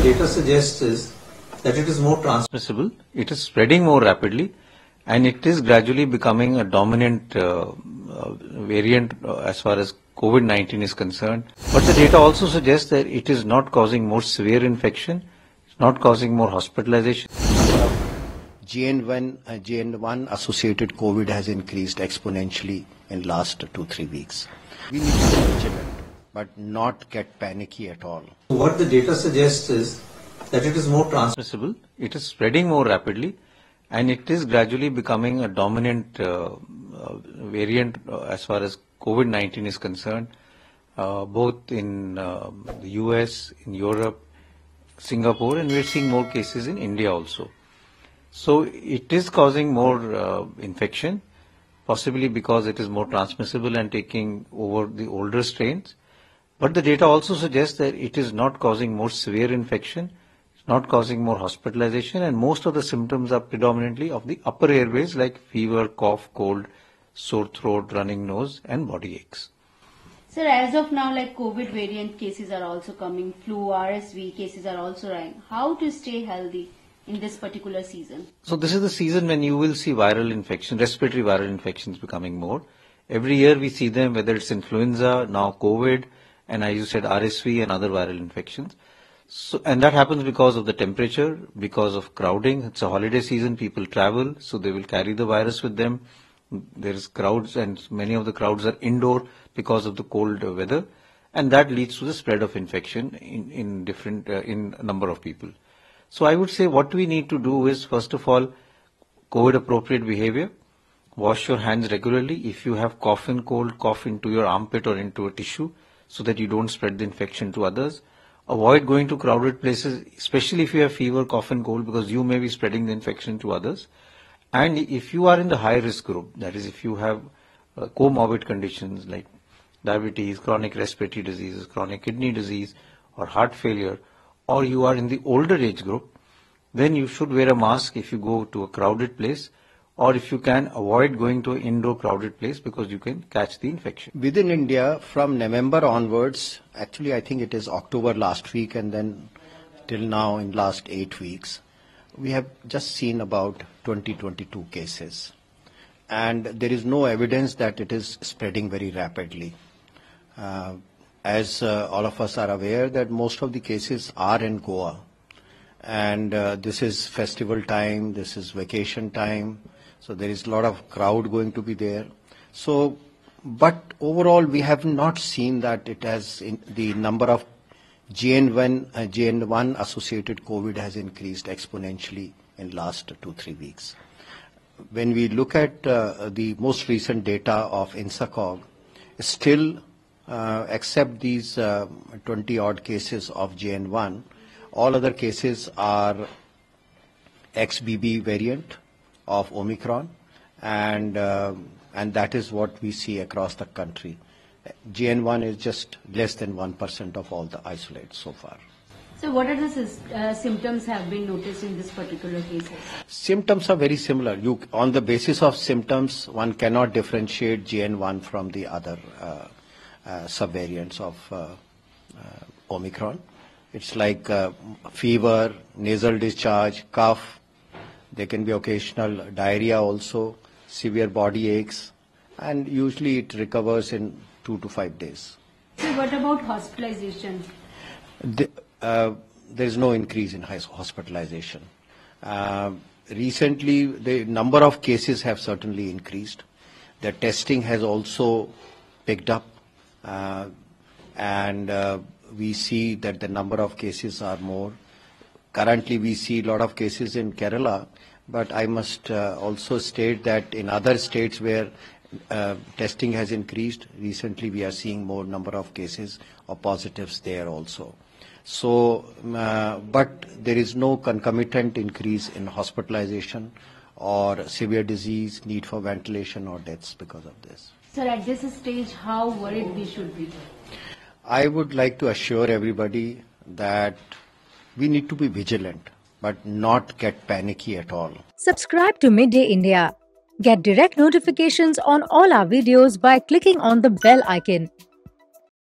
data suggests is that it is more transmissible, it is spreading more rapidly, and it is gradually becoming a dominant variant as far as COVID-19 is concerned. But the data also suggests that it is not causing more severe infection, it's not causing more hospitalization. JN.1 associated COVID has increased exponentially in last 2-3 weeks. We need to be vigilant, but not get panicky at all. What the data suggests is that it is more transmissible, it is spreading more rapidly, and it is gradually becoming a dominant variant as far as COVID-19 is concerned, both in the US, in Europe, Singapore, and we are seeing more cases in India also. So it is causing more infection, possibly because it is more transmissible and taking over the older strains. But the data also suggests that it is not causing more severe infection, it's not causing more hospitalization, and most of the symptoms are predominantly of the upper airways like fever, cough, cold, sore throat, running nose, and body aches. Sir, as of now, like COVID variant cases are also coming, flu, RSV cases are also rising. How to stay healthy in this particular season? So this is the season when you will see viral infection, respiratory viral infections becoming more. Every year we see them, whether it's influenza, now COVID, and as you said, RSV and other viral infections. So, and that happens because of the temperature, because of crowding. It's a holiday season, people travel, so they will carry the virus with them. There is crowds, and many of the crowds are indoor because of the cold weather, and that leads to the spread of infection in different in a number of people. So I would say what we need to do is, first of all, COVID appropriate behavior. Wash your hands regularly. If you have cough and cold, cough into your armpit or into a tissue so that you don't spread the infection to others. Avoid going to crowded places, especially if you have fever, cough and cold, because you may be spreading the infection to others. And if you are in the high risk group, that is if you have comorbid conditions like diabetes, chronic respiratory diseases, chronic kidney disease, or heart failure, or you are in the older age group, then you should wear a mask if you go to a crowded place, or if you can, avoid going to an indoor crowded place because you can catch the infection. Within India, from November onwards, actually I think it is October last week and then till now in last 8 weeks, we have just seen about 22 cases. And there is no evidence that it is spreading very rapidly. As all of us are aware that most of the cases are in Goa. And this is festival time, this is vacation time. So there is a lot of crowd going to be there. So, but overall we have not seen that it has, the number of JN.1 associated COVID has increased exponentially in last 2-3 weeks. When we look at the most recent data of INSAGCOG, still except these 20 odd cases of JN.1, all other cases are XBB variant of Omicron, and that is what we see across the country. JN.1 is just less than 1% of all the isolates so far. So what are the symptoms have been noticed in this particular case? Symptoms are very similar. On the basis of symptoms, one cannot differentiate JN.1 from the other subvariants of Omicron. It's like fever, nasal discharge, cough. There can be occasional diarrhea also, severe body aches, and usually it recovers in 2 to 5 days. So what about hospitalization? There is no increase in hospitalization. Recently, the number of cases have certainly increased. The testing has also picked up, and we see that the number of cases are more. Currently, we see a lot of cases in Kerala, but I must also state that in other states where testing has increased, recently we are seeing more number of cases of positives there also. So, but there is no concomitant increase in hospitalization or severe disease, need for ventilation or deaths because of this. Sir, at this stage, how worried we should be? I would like to assure everybody that we need to be vigilant, but not get panicky at all. Subscribe to Midday India. Get direct notifications on all our videos by clicking on the bell icon.